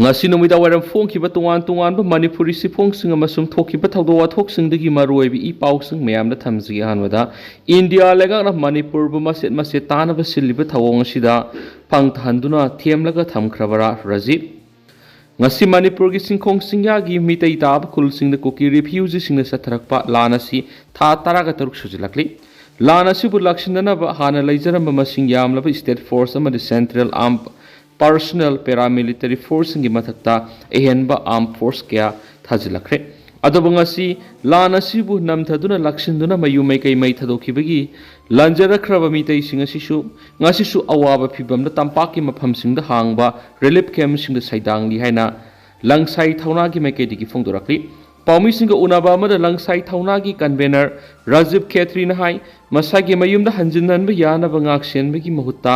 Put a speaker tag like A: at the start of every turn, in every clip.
A: ngasi numida waram phongkhiba tongan ba manipuri siphongsing amasum thokhiba thawdo wathokсing dagi maroibi I pausing mayamna thamji hanwada India lega na Manipur bu maset tana ba siliba thawong sida pangthanduna themlaga thamkhrabara Rajiv ngasi Manipur gi singkhong singya gi mitai tab khulsing da kuki refugee sing na satharakpa lanasi tha taraga taruk sujilakli lanasi bu lakshindana ba hana leijaram ba masing yamlaba state force ama central armed personnel paramilitary force ngi mathakta ehenba armed force kya thajilakre adobangasi lanasi bu namthaduna lakshinduna mayumai kai mai thadokibagi lanjarakraba mitai singa sisu ngasi su awaba phibamda tampaki mafam singda hangba relief camp singda saidangli haina langsai thauna gi mai kai digi phongdorakli paumi singa unaba amada langsai thauna gi convener Rajiv Khetri na hai masagi mayumda hanjinnan ba yana ba ngak sen bagi mahutta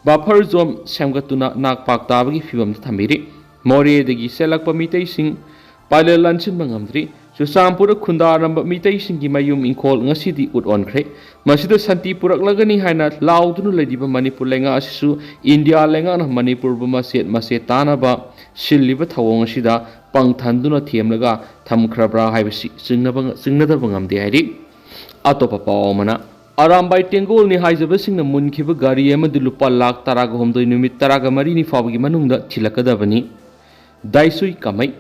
A: buffer zone samgatuna nak pak tabagi phibam thamiri more degi selak pa mitai sing pale lanchin bangamdri Susampura khundaramba mitai singi mayum inkol ngasidi ut on khre masida santi purak lagani haina laudunu lediba Manipur lenga asisu India lenga na Manipur bu maset tana ba silliba thawong sida pangthanduna thiemlaga thamkhrabra haibasi singnada bangamde hairi atopa pawmana Arambai Tengol ni haijaba singna munkhiba gari amadi lupa lakh taraga homdoi numit taraga mari ni fawgi manungda thilakadabani daisui kamai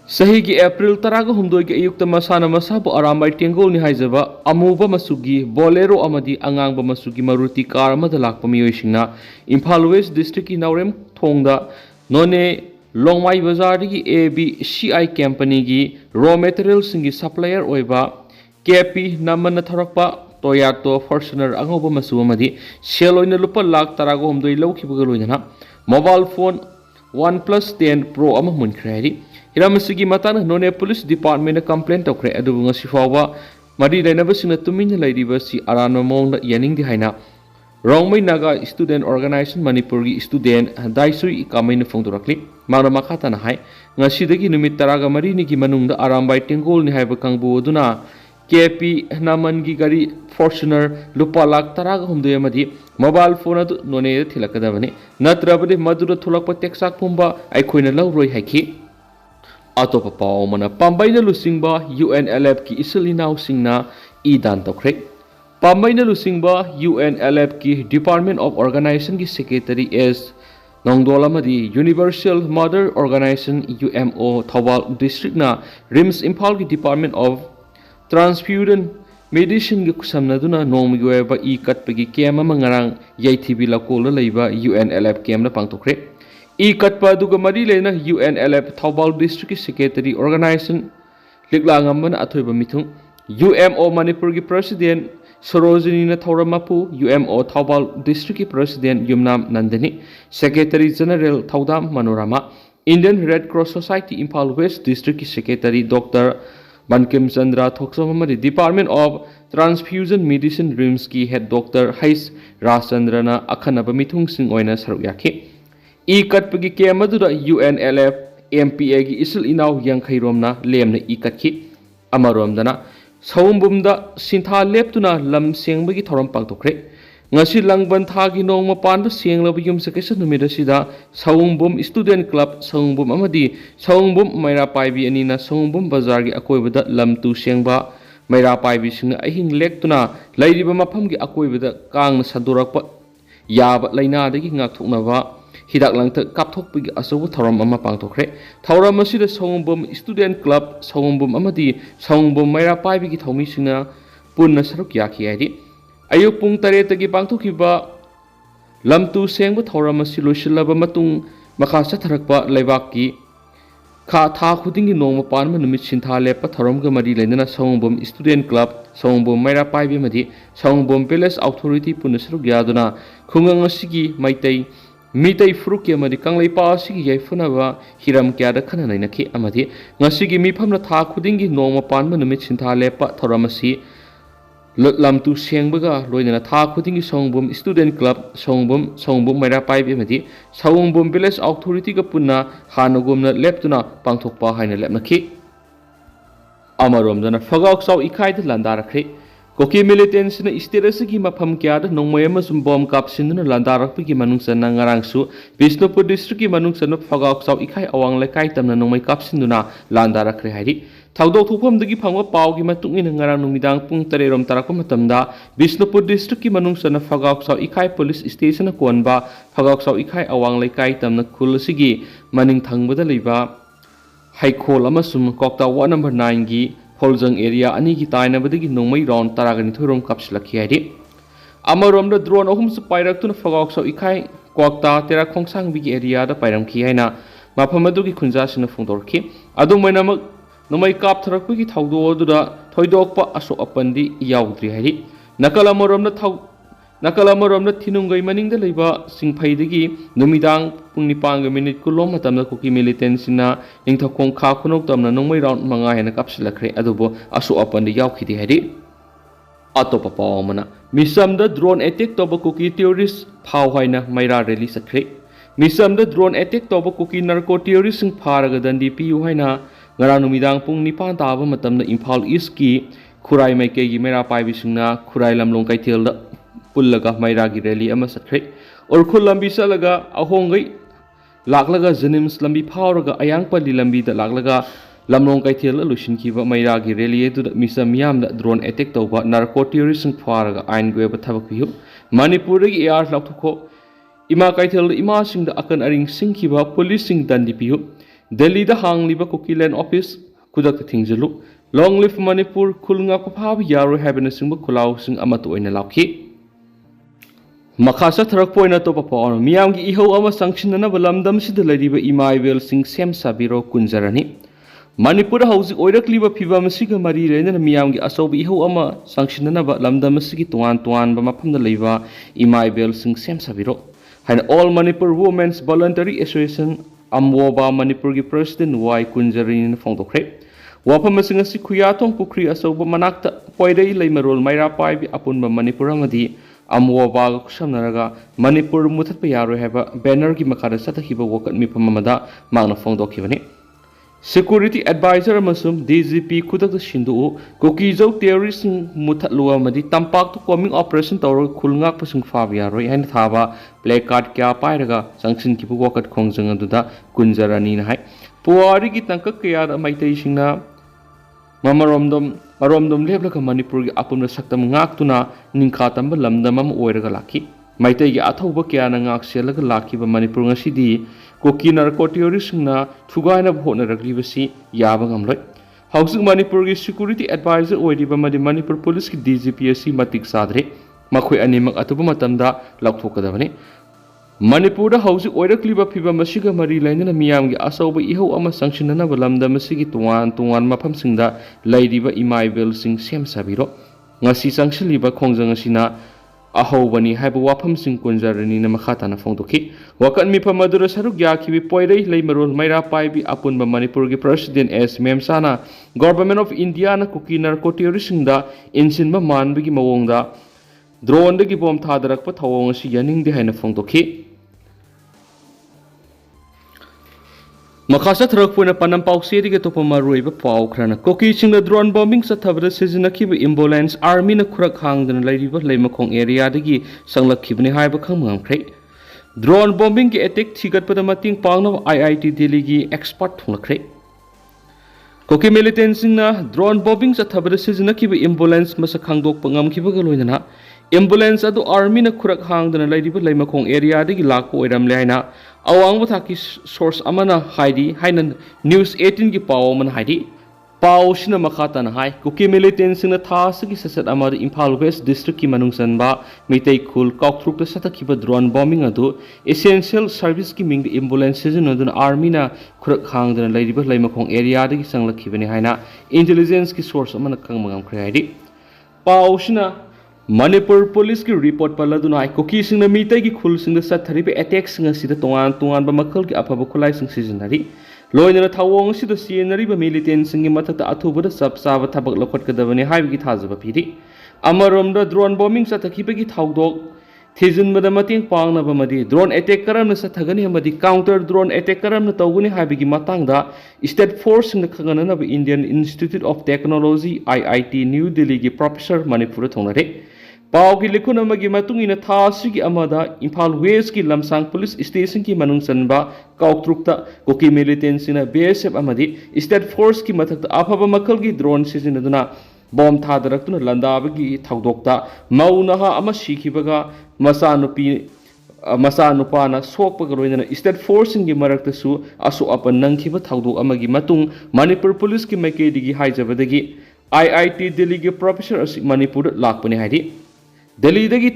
A: Sahi ki April taraga humdoi ki ayukta masana masabu Arambai Tengol ni haijaba amuba masugi bolero amadi angangba masugi maruti car amada lakpa miyoisingna Imphal West District ki Naurem thongda none Longmai Bazar ki ABCI company ki raw materials singi supplier oiba KP namana tharakpa Toyota Fortuner angoba masu amadi seloina lupa lakh taraga humdoi lawkhibaga loinana mobile phone OnePlus 10 Pro ama munkhrairi Hiramasugi matana none police department complaint tokre adubu ngasi fawa mari lainaba singna tuminna lairiba si arano mongda yaning di haina Rongmai Naga student organization Manipur gi student daisui kamain phongdorakli mara makata na hai ngasi dagi numit taraga mari ni gi manungda Arambai Tengol ni haiba kangbu duna KP naman gi gari Fortuner lupa lakh taraga humdu amadi mobile phone adu none thilakadabani natrabadi madura thulakpa teksak pumba aikhoina lawroi haiki atopa pawmana pambaina lusingba UNLF ki isilinaw singna idan tokre pambaina lusingba UNLF ki Department of Organization ki Secretary S Nongdolamadi Universal Mother Organization UMO Thawal District na RIMS Imphal ki Department of Transfusion Medicine gi kusamnaduna nongmi goeba I katpagi kema mangarang yaithibi lakola leiba UNLF kemna pangtokre I katpa duga mari lena UNLF Thawal District ki Secretary Organization liklangambana athoiba mithung UMO Manipur ki President Sarojini na Thawramapu UMO Thawal District ki President Yumnam Nandani Secretary General Thawdam Manorama Indian Red Cross Society Imphal West District ki Secretary Dr. Bankim Chandra Thoksamamari Department of Transfusion Medicine RIMS ki Head Dr. Hais Rajchandrana akhanaba mithung sing oina saruk yakhi I katpagi kemadura UNLF MPA gi isil inaw yangkhairomna lemna I katki amaromdana sawumbumda sintha leptuna lam sengbagi thoram pangtokre ngasi langban thagi nongma pandu senglaba yum sakesa numida sida sawungbum student club sawungbum amadi sawungbum maira paibi anina sawungbum bazar gi akoibada lamtu sengba maira paibi singna ahing lektuna lairiba mafam gi akoibada kangna sadorakpa yaba laina dagi ngakthoknaba hidak langta kapthokpigi asawu thoram ama pangtokre thoram asida sawungbum student club sawungbum amadi sawungbum maira paibi gi thomi singna punna saruk yakhi aidi Ayuk pung taretagi pangthukiba lamtu sengba thoramasi loisilaba matung makha satharakpa leibakki kha tha khudingi nongma panma numit sintha lepa thoramga mari lendana sawungbum student club sawungbum maira paibi madi sawungbum palace authority punasru gyaduna khungang asigi mitai fruki amadi kanglei pa asigi yaifunaba hiram kyada khana nainaki amadi ngasigi mifamna tha khudingi nongma panma numit sintha lepa thoramasi lamtu sengbaga loinana tha khudingi sawungbum student club sawungbum maira paibi amadi sawungbum village authority ga punna hanagumna leptuna pangthokpa haina lepnaki amaromdana fagauk saw ikai da landarakhe Koki militantsina state asigi mafam kyada nongmay amasung bom kapsinduna landarakpagi manungsanna ngarangsu Bishnupur district ki manungsanna phagauk saw ikai awang lekai tamna nongmay kapsinduna landarakre hairi thawdok thupamdagi phangwa pawgi matungina ngarang numidang pung 3 rom tarakpa matamda Bishnupur district ki manungsanna phagauk saw ikai police station konba phagauk saw ikai awang lekai tamna khul asigi maning thangbada leiba haikol amasum kokta ward number 9 gi Holjang area ani ki taina badagi nongmai round taragani thorom kapsilakhi hairi amarom da drone ahum su pairak tuna phagauk saw ikai kwakta tera khongsang bigi area da pairam khi haina mafam adugi khunja sina phungdorki adu mainamak nomai kap tharakpagi thawdo aduda thoidokpa aso apandi yaudri hairi nakala amarom da thinungai maning da leiba singphaidagi numidang pung nipanga minute kulom matamda koki militant sina ningthakong kha khunok tamna nongmai round manga hena kapsilakre adubo aso apandi yaukhidi hairi atopa pawmana misamda drone attack toba koki terrorist phaw haina maira rally sakre misamda drone attack toba koki narco terrorist sing pharaga dandi piu haina ngara numidang pung nipan taba matamda Imphal East ki khurai maike gi mera paibi singna khurai lamlong kaithel da pullaga maira gi rally ama sakre or khul lambi salaga ahongai laklaga janims lambi phawraga ayangpali lambi da laklaga lamlong kaithel lusin khiba maira gi rally edu da misam yam da drone attack toba narco terrorism pharaga ain goeba thabak piu manipur gi air lakthuko ima kaithel ima sing da akan aring sing khiba police sing dandi piu Delhi da hangliba Kokiland office kudak thingjalu long live Manipur khulnga ko phab yaro habena singba khulaw sing amato oina lakhi Makasa tharak poina to papa miyam gi iho ama sanctionana balamdam sid lariba imaivel sing sem sabiro kunjarani Manipur hausi oirakliba phiba masiga mari rena miyam gi asobi iho ama sanctionana balamdam sigi tuan ba maphamda leiba imaivel sing sem sabiro and all Manipur Women's Voluntary Association Awangba Manipur gi president Y kunjarin phongdokre wafam asing asi khuyatong pukri asoba manakta poidei leimarol maira paibi apunba Manipur amadi Awangba kusamnaraga Manipur muthatpa yaro haba banner gi makara satakhiba wakat mifam amada mangna phongdokhibani Security Advisor amasum DGP kudak shindu kokizau terrorist muthatluwa amadi tampak to coming operation tawra khulngak pasung fabia roi hain thaba placard kya pairaga sanction ki wakat khongjang aduda kunjarani na hai puari gi tangka kya da maitai singna maromdom leblaka Manipur gi apumna saktam ngak tuna ningkha tamba lamdam am oiraga lakhi maitai gi athauba kya na ngak selaga lakhi ba Manipur ngasidi koki narco terrorist na thugaina bhona raglibasi yaba ngamloi hausing Manipur gi security advisor oidiba madi Manipur police ki DGP asi matik sadre makhoi animak atuba matamda laukthokadabani Manipur da hausi oirakliba phiba masiga mari lainana miyam gi asauba iho ama sanctionana balamda masigi tuan mafam singda laidiba imaivel sing sem sabiro ngasi sanctionliba khongjang asina ahobani haiba wafam sing kunjarani na makhata na phongdoki wakan mi pamadura saruk yakhibi poirei leimarol maira paibi apunba Manipur gi president S Memsana government of India na kuki narco terrorist da insinba manbigi mawongda drone dagi bom thadarakpa thawong asi yaningde haina phongdoki Makasa tharakpuna panam pauseri ke topa maruiba pau khrana koki singna drone bombing sathabra sijinakhiba ambulance army na khurak hangdana lairiba leimakhong area dagi sanglakhibni haiba khangmam khrei drone bombing ki attack thigatpada mating pangna IIT Delhi gi expert thunglakhrei koki militant singna drone bombing sathabra sijinakhiba ambulance masa khangdok pangam khibaga loinana ambulance adu army na khurak hangdana lairiba leimakhong area dagi lakpo oiramle haina Awangba thakki source amana haidi haina news 18 gi paw man haidi paw sina makhata na hai kuki militant sina thas gi sasat amada Imphal West district ki manungsan ba mitei khul kaukhruk ta satakhiba drone bombing adu essential service ki ming ambulance season adun army na khurak hangdana lairiba leimakhong area dagi sanglakhibani haina intelligence ki source amana kangmangam khre haidi paw sina Manipur police ki report paladuna ai koki singna mitai ki khul singda satharibe attack singa sida tuan ba makhal ki afaba khulai sing seasonary loinana thawong sida sienary ba militant singi mathata athuba da sabsaba thabak lakhot kadabani haibi ki thajaba phiri amarom da drone bombing sathakhiba ki thawdok ꯊꯤꯖꯤꯟꯕꯗ ꯃꯇꯦꯡ ꯄꯥꯡꯅꯕ ꯑꯃꯗꯤ drone attack ꯀꯔꯝꯅ ꯆꯠꯊꯒꯅꯤ ꯑꯃꯗꯤ counter drone attack ꯀꯔꯝꯅ ꯇꯧꯒꯅꯤ ꯍꯥꯏꯕꯒꯤ ꯃꯇꯥꯡꯗ state ꯐꯣꯔꯁꯁꯤꯡꯅ ꯈꯪꯍꯟꯅꯅꯕ Indian Institute of Technology IIT new ꯗꯦꯜꯂꯤꯒꯤ ꯄ꯭ꯔꯣꯐꯦꯁꯔ ꯃꯅꯤꯄꯨꯔꯗ ꯊꯣꯡꯅꯔꯦ ꯄꯥꯎꯒꯤ ꯂꯤꯈꯨꯟ ꯑꯃꯒꯤ ꯃꯇꯨꯡ ꯏꯟꯅ ꯊꯥ ꯑꯁꯤꯒꯤ ꯑꯃꯗ ꯏꯝꯐꯥꯜ ꯋꯦꯁꯀꯤ ꯂꯝꯁꯥꯡ ꯄꯨꯂꯤꯁ ꯁ꯭ꯇꯦꯁꯟꯒꯤ ꯃꯅꯨꯡ ꯆꯟꯕ ꯀꯥꯎꯇ꯭ꯔꯨꯛꯇ ꯀꯨꯀꯤ ꯃꯤꯂꯤꯇꯦꯟꯁꯤꯡꯅ BSF ꯑꯃꯗꯤ ꯁ꯭ꯇꯦꯠ ꯐꯣꯔꯁꯀꯤ ꯃꯊꯛꯇ ꯑꯐꯕ ꯃꯈꯜꯒꯤ ꯗ꯭ꯔꯣꯟ ꯁꯤꯖꯤꯟꯅꯗꯨꯅ ꯕꯣꯝ ꯊꯥꯗꯔꯛꯇꯨꯅ ꯂꯥꯟꯗꯥꯕꯒꯤ ꯊꯧꯗꯣꯛꯇ ꯃꯧ ꯅꯍꯥ ꯑꯃ ꯁꯤꯈꯤꯕꯒ ꯃꯆꯥꯅꯨꯄꯥꯅ ꯁꯣꯛꯄꯒ ꯂꯣꯏꯅꯅ ꯁ꯭ꯇꯦꯠ ꯐꯣꯔꯁꯁꯤꯡꯒꯤ ꯃꯔꯛꯇꯁꯨ ꯑꯁꯣꯛ ꯑꯄꯟ ꯅꯪꯈꯤꯕ ꯊꯧꯗꯣꯛ ꯑꯃꯒꯤ ꯃꯇꯨꯡ ꯃꯅꯤꯄꯨꯔ ꯄꯨꯂꯤꯁꯀꯤ ꯃꯥꯏꯀꯩꯗꯒꯤ ꯍꯥꯏꯖꯕꯗꯒꯤ IIT ꯗꯦꯜꯂꯤꯒꯤ ꯄ꯭ꯔꯣꯐꯦꯁꯔ ꯑꯁꯤ ꯃꯅꯤꯄꯨꯔꯗ ꯂꯥꯛꯄꯅꯤ ꯍꯥꯏꯔꯤ ꯗꯦꯜꯂꯤꯗꯒꯤ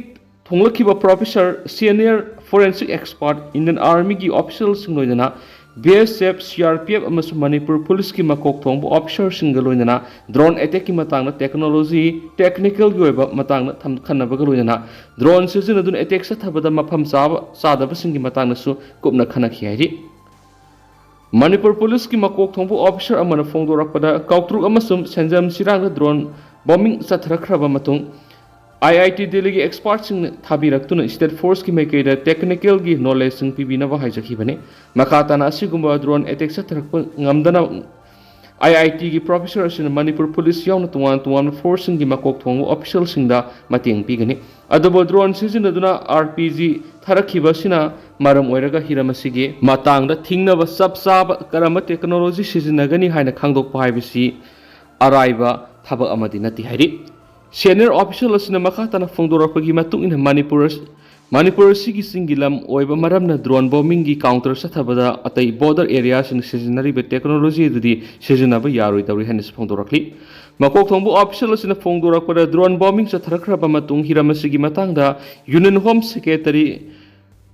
A: ꯊꯣꯡꯂꯛꯈꯤꯕ professor senior forensic expert Indian ꯑꯥꯔꯃꯤꯒꯤ ꯑꯣꯐꯤꯁꯤꯌꯦꯜꯁꯤꯡ ꯂꯣꯏꯅꯅ BSF CRPF ꯑꯃꯁꯨꯡ ꯃꯅꯤꯄꯨꯔ ꯄꯨꯂꯤꯁꯀꯤ ꯃꯀꯣꯛ ꯊꯣꯡꯕ ꯑꯣꯐꯤꯁꯔꯁꯤꯡꯒ ꯂꯣꯏꯅꯅ ꯗ꯭ꯔꯣꯟ ꯑꯦꯇꯦꯛꯀꯤ ꯃꯇꯥꯡꯗ ꯇꯦꯛꯅꯣꯂꯣꯖꯤ ꯇꯦꯛꯅꯤꯀꯦꯜꯒꯤ ꯑꯣꯏꯕ ꯃꯇꯥꯡꯗ ꯈꯟꯅꯕꯒ ꯂꯣꯏꯅꯅ ꯗ꯭ꯔꯣꯟ ꯁꯤꯖꯤꯟꯅꯗꯨꯅ ꯑꯦꯇꯦꯛ ꯆꯠꯊꯕꯗ ꯃꯐꯝ ꯆꯥꯗꯕꯁꯤꯡꯒꯤ ꯃꯇꯥꯡꯗꯁꯨ ꯀꯨꯞꯅ खनखꯤ ꯍꯥꯏꯔꯤ ꯃꯅꯤꯄꯨꯔ ꯄꯨꯂꯤꯁꯀꯤ ꯃꯀꯣꯛ ꯊꯣꯡꯕ ꯑꯣꯐꯤꯁꯔ ꯑꯃꯅ ꯐꯣꯡꯗꯣꯔꯛꯄꯗ ꯀꯥꯎꯇ꯭ꯔꯨꯛ ꯑꯃꯁꯨꯡ ꯁꯦꯟꯖꯝ ꯁꯤꯔꯥꯡꯗ ꯗ꯭ꯔꯣꯟ ꯕꯣꯝꯕꯤꯡ ꯆꯠꯊꯔꯛꯈ꯭ꯔꯕ ꯃꯇꯨꯡ IIT ꯗꯦꯜꯂꯤꯒꯤ ꯑꯦꯛꯁꯄꯥꯔꯠꯁꯤꯡꯅ ꯊꯥꯕꯤꯔꯛꯇꯨꯅ ꯁ꯭ꯇꯦꯠ ꯐꯣꯔꯁꯀꯤ ꯃꯥꯏꯀꯩꯗ ꯇꯦꯛꯅꯤꯀꯦꯜꯒꯤ ꯅꯣꯂꯦꯖꯁꯤꯡ ꯄꯤꯕꯤꯅꯕ ꯍꯥꯏꯖꯈꯤꯕꯅꯤ ꯃꯈꯥ ताना ꯑꯁꯤꯒꯨꯝꯕ ꯗ꯭ꯔꯣꯟ ꯑꯦꯇꯦꯛ ꯆꯠꯊꯔꯛꯄ ꯉꯝꯗꯅ IITꯒꯤ ꯄ꯭ꯔꯣꯐꯦꯁꯔ ꯑꯁꯤꯅ ꯃꯅꯤꯄꯨꯔ ꯄꯨꯂꯤꯁ ꯌꯥꯎꯅ ꯇꯣꯉꯥꯟꯕ ꯐꯣꯔꯁꯁꯤꯡꯒꯤ ꯃꯀꯣꯛ ꯊꯣꯡꯕ ꯑꯣꯐꯤꯁꯤꯌꯦꯜꯁꯤꯡꯗ ꯃꯇꯦꯡ ꯄꯤꯒꯅꯤ ꯑꯗꯨꯕꯨ ꯗ꯭ꯔꯣꯟ ꯁꯤꯖꯤꯟꯅꯗꯨꯅ RPG ꯊꯥꯔꯛꯈꯤꯕꯁꯤꯅ ꯃꯔꯝ ꯑꯣꯏꯔꯒ ꯍꯤꯔꯝ ꯑꯁꯤꯒꯤ ꯃꯇꯥꯡꯗ ꯊꯤꯡꯅꯕ ꯆꯞ ꯆꯥꯕ ꯀꯔꯝꯕ ꯇꯦꯛꯅꯣꯂꯣꯖꯤ ꯁꯤꯖꯤꯟꯅꯒꯅꯤ ꯍꯥꯏꯅ ꯈꯪꯗꯣꯛꯄ ꯍꯥꯏꯕꯁꯤ ꯑꯔꯥꯏꯕ ꯊꯕꯛ ꯑꯃꯗꯤ ꯅꯠꯇꯦ ꯍꯥꯏꯔꯤ ꯁꯦꯅꯤꯌꯔ ꯑꯣꯐꯤꯁꯤꯌꯦꯜ ꯑꯁꯤꯅ ꯃꯈꯥ ꯇꯥꯅ ꯐꯣꯡꯗꯣꯔꯛꯄꯒꯤ ꯃꯇꯨꯡ ꯏꯟꯅ ꯃꯅꯤꯄꯨꯔ ꯑꯁꯤꯒꯤ ꯆꯤꯡꯒꯤ ꯂꯝ ꯑꯣꯏꯕ ꯃꯔꯝꯅ ꯗ꯭ꯔꯣꯟ ꯕꯣꯝꯕꯤꯡꯒꯤ ꯀꯥꯎꯟꯇꯔ ꯆꯠꯊꯕꯗ ꯑꯇꯩ ꯕꯣꯔꯗꯔ ꯑꯦꯔꯤꯌꯥꯁꯤꯡ ꯁꯤꯖꯤꯟꯅꯔꯤꯕ ꯇꯦꯛꯅꯣꯂꯣꯖꯤ ꯑꯗꯨꯗꯤ ꯁꯤꯖꯤꯟꯅꯕ ꯌꯥꯔꯣꯏꯗꯧꯔꯤ ꯍꯥꯏꯅꯁꯨ ꯐꯣꯡꯗꯣꯔꯛꯂꯤ ꯃꯀꯣꯛ ꯊꯣꯡꯕ ꯑꯣꯐꯤꯁꯤꯌꯦꯜ ꯑꯁꯤꯅ ꯐꯣꯡꯗꯣꯔꯛꯄꯗ ꯗ꯭ꯔꯣꯟ ꯕꯣꯝꯕꯤꯡ ꯆꯠꯊꯔꯛꯈ꯭ꯔꯕ ꯃꯇꯨꯡ ꯍꯤꯔꯝ ꯑꯁꯤꯒꯤ ꯃꯇꯥꯡꯗ ꯌꯨꯅꯤꯌꯟ ꯍꯣꯝ ꯁꯦꯀ꯭ꯔꯦꯇꯔꯤ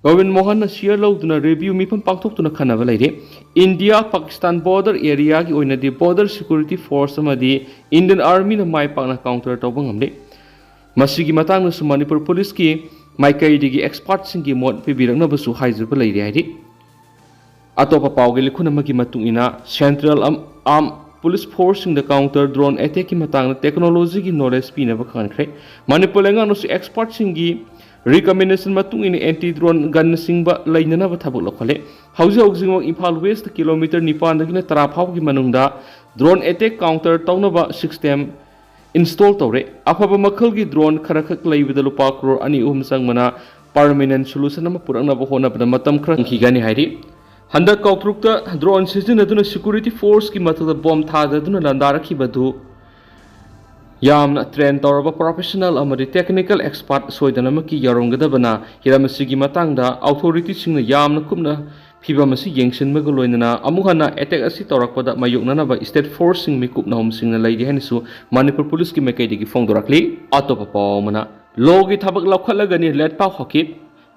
A: ꯒꯣꯕꯤꯟ ꯃꯣꯍꯟꯅ ꯁꯤꯌꯔ ꯂꯧꯗꯨꯅ ꯔꯤꯚꯤꯌꯨ ꯃꯤꯐꯝ ꯄꯥꯡꯊꯣꯛꯇꯨꯅ ꯈꯟꯅꯕ ꯂꯩꯔꯤ ꯏꯟꯗꯤꯌꯥ ꯄꯥꯀꯤꯁꯇꯥꯟ ꯕꯣꯔꯗꯔ ꯑꯦꯔꯤꯌꯥꯒꯤ ꯑꯣꯏꯅꯗꯤ ꯕꯣꯔꯗꯔ ꯁꯦꯀ꯭ꯌꯨꯔꯤꯇꯤ ꯐꯣꯔꯁ ꯑꯃꯗꯤ ꯏꯟꯗꯤꯌꯟ ꯑꯥꯔꯃꯤꯅ ꯃꯥꯏ ꯄꯥꯛꯅ ꯀꯥꯎꯟꯇꯔ ꯇꯧꯕ ꯉꯝꯂꯤ ꯃꯁꯤꯒꯤ ꯃꯇꯥꯡꯗꯁꯨ ꯃꯅꯤꯄꯨꯔ ꯄꯨꯂꯤꯁꯀꯤ ꯃꯥꯏꯀꯩꯗꯒꯤ ꯑꯦꯛꯁꯄꯥꯔꯠꯁꯤꯡꯒꯤ ꯃꯣꯠ ꯄꯤꯕꯤꯔꯛꯅꯕꯁꯨ ꯍꯥꯏꯖꯕ ꯂꯩꯔꯤ ꯍꯥꯏꯔꯤ ꯑꯇꯣꯞꯄ ꯄꯥꯎꯒꯤ ꯂꯤꯈꯨꯟ ꯑꯃꯒꯤ ꯃꯇꯨꯡ ꯏꯟꯅ ꯁꯦꯟꯇ꯭ꯔꯦꯜ ꯑꯥꯔꯝ ꯄꯨꯂꯤꯁ ꯐꯣꯔꯁꯁꯤꯡꯗ ꯀꯥꯎꯟꯇꯔ ꯗ꯭ꯔꯣꯟ ꯑꯦꯇꯦꯛꯀꯤ ꯃꯇꯥꯡꯗ ꯇꯦꯛꯅꯣꯂꯣꯖꯤꯒꯤ ꯅꯣꯂꯦꯖ ꯄꯤꯅꯕ ꯈꯟꯈ꯭ꯔꯦ ꯃꯅꯤꯄꯨꯔ ꯂꯩꯉꯥꯛꯅꯁꯨ ꯑꯦꯛꯁꯄꯥꯔꯠꯁꯤꯡꯒꯤ ꯔꯤꯀꯃꯦꯟꯗꯦꯁꯟ ꯃꯇꯨꯡ ꯏꯟꯅ ꯑꯦꯟꯇꯤ ꯗ꯭ꯔꯣꯟ ꯒꯟꯅꯆꯤꯡꯕ ꯂꯩꯅꯅꯕ ꯊꯕꯛ ꯂꯧꯈꯠꯂꯦ ꯍꯧꯖꯤꯛꯃꯛ ꯏꯝꯐꯥꯜ ꯋꯦꯁꯇ ꯀꯤꯂꯣꯃꯤꯇꯔ 9ꯗꯒꯤꯅ 10 ꯐꯥꯎꯕꯒꯤ ꯃꯅꯨꯡꯗ ꯗ꯭ꯔꯣꯟ ꯑꯦꯇꯦꯛ ꯀꯥꯎꯟꯇꯔ ꯇꯧꯅꯕ ꯁꯤꯁꯇꯦꯝ इंस्टॉल तौरे अफब मखल की ड्रोन खर खक लेबद लुपा करोड़ 2-3 चंगमना परमानेंट सोल्यूशन पुरनब होनबद मतम खर खिगनी हाइरि हंदक कौतरुक ड्रोन सिजनदुना सिक्योरिटी फोर्स की मथद बॉम्ब थाददुना लंदारखिबदु यामना ट्रेन तौरब प्रोफेशनल अमरि टेक्निकल एक्सपर्ट सोयदनमकी यारोंगदबना हिरमसिगी मतंगदा अथॉरिटी सिंगना यामना कुमना फिबम असि येंगसिनबग लोइनना अमुहना अटैक असि तौरकपदा मायोगननब स्टेट फोर्स सिंग मिकुप नहम सिंगना लैदि हनसु मणिपुर पुलिस की मैकैदगी फोंदोरकली अतोप पावमना लोगी थबक लखलगनि लेटपा हकी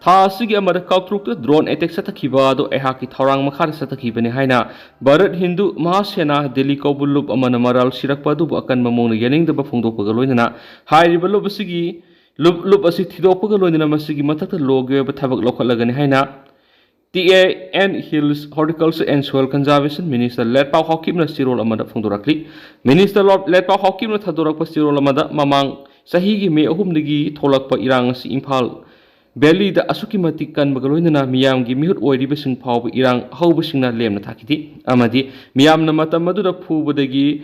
A: था असिगी अमर कौतरुक ड्रोन अटैक सतखिबा दो एहाकी थौरांग मखार सतखिबनि हाइना भारत हिंदू महासेना दिल्ली कौबुलुप अमन मराल सिरकपदु अकन ममोंग यनिंगदब फोंदोपग लोइनना हाइरिब लुप असिगी लुप असि थिदोपग लोइनना मसिगी मथक लोगे थबक लखलगनि हाइना TAN Hills Horticulture and Soil Conservation Minister Letpau Hokimna Sirol Amada Fondorakli Minister Lord Letpau Hokimna Thadorakpa Sirol Amada Mamang Sahigi Me Ahumdigi Tholakpa Irang Si Impal Valley da Asuki Matik Kan Bagaloinana Miyamgi Mihut Oiribasing Pau Irang Haubasingna Lemna Takiti Amadi Miyamna Matamadu Pubadagi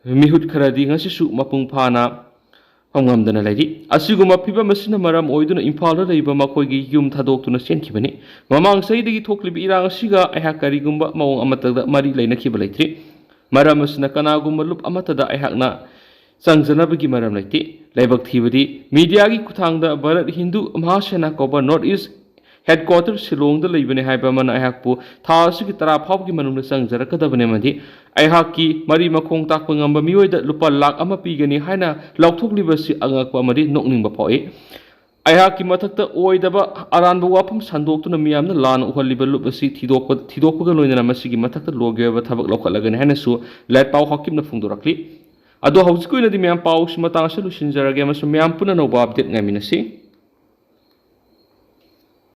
A: Mihut Karadi Ngasisu Mapung Pana Hongamdana Lady Asiguma Piba Masina Maram Oiduna Impala Riba Makogi Yum Tadok to Nasenkibani Mamang Saidi Tokli Irang Siga Ayakarigumba Mawang Amata Mari Lena Kibalatri Maramasna Kanaguma Lup Amatada Ayakna Sangzanabagi Maram Lati Labak Thibadi Mediagi Kutanga Barat Hindu Mahasana Koba North East Headquarters Shillong the Libani Hybaman Ayakpu Tasiki Tarapaki Manum Sangzarakadabanemadi Ayhaki Mari Makong Takpangamba Miwe that Lupa Lak Amapigani Haina Lautuk Libasi Angakpamadi Nokning Bapoi Ayhaki Matata Oidaba Aranba Wapam Sandok to Miam the Lan Uhaliba Lupasi Tidopagaloina Masigi Matata Loga Tabak Lokalagan Hanesu Let Pau Hakim the Fundurakli Ado Housequina the Miam Pau Matang Solutions are again as Miam Puna no Bob did Naminasi.